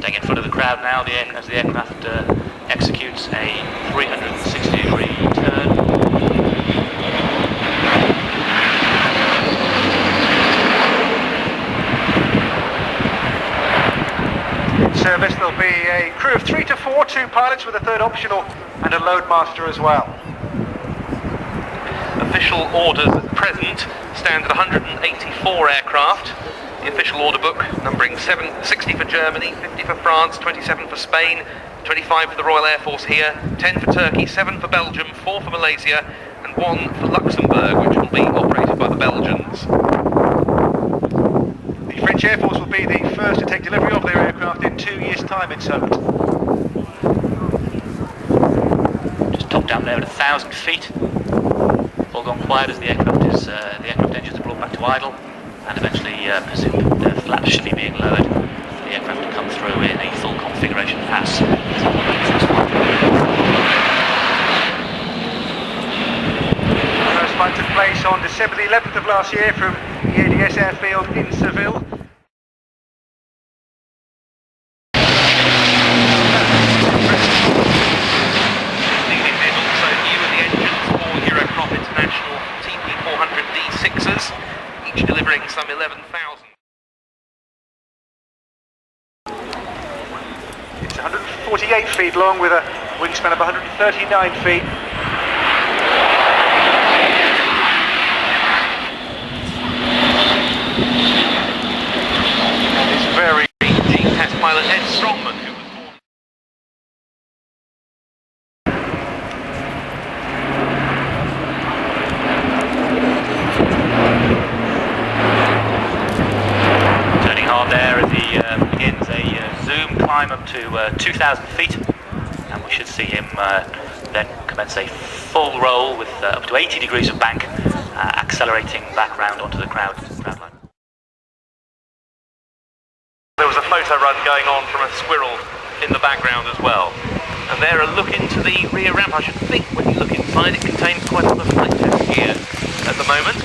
Staying in front of the crowd now as the aircraft executes a 360-degree turn. Service, there'll be a crew of 3 to 4, 2 pilots with a third optional and a loadmaster as well. Official orders at present stand at 184 aircraft. The official order book numbering 60 for Germany, 50 for France, 27 for Spain, 25 for the Royal Air Force here, 10 for Turkey, 7 for Belgium, 4 for Malaysia and 1 for Luxembourg, which will be operated by the Belgians. The French Air Force will be the first to take delivery of their aircraft in 2 years' time, it's hoped. Just topped down there at 1,000 feet. All gone quiet as the aircraft engines are brought back to idle, and eventually the flaps should be being lowered for the aircraft to come through in a full configuration pass. First flight took place on December the 11th of last year from the ADS airfield in Seville. Each delivering some 11,000. It's 148 feet long with a wingspan of 139 feet. And it's very test pilot Ed Strongman, who was born. There as he begins a zoom climb up to 2,000 feet, and we should see him then commence a full roll with up to 80 degrees of bank, accelerating back round onto the crowd line. There was a photo run going on from a squirrel in the background as well. And there a look into the rear ramp. I should think when you look inside it contains quite a lot of flight test gear at the moment.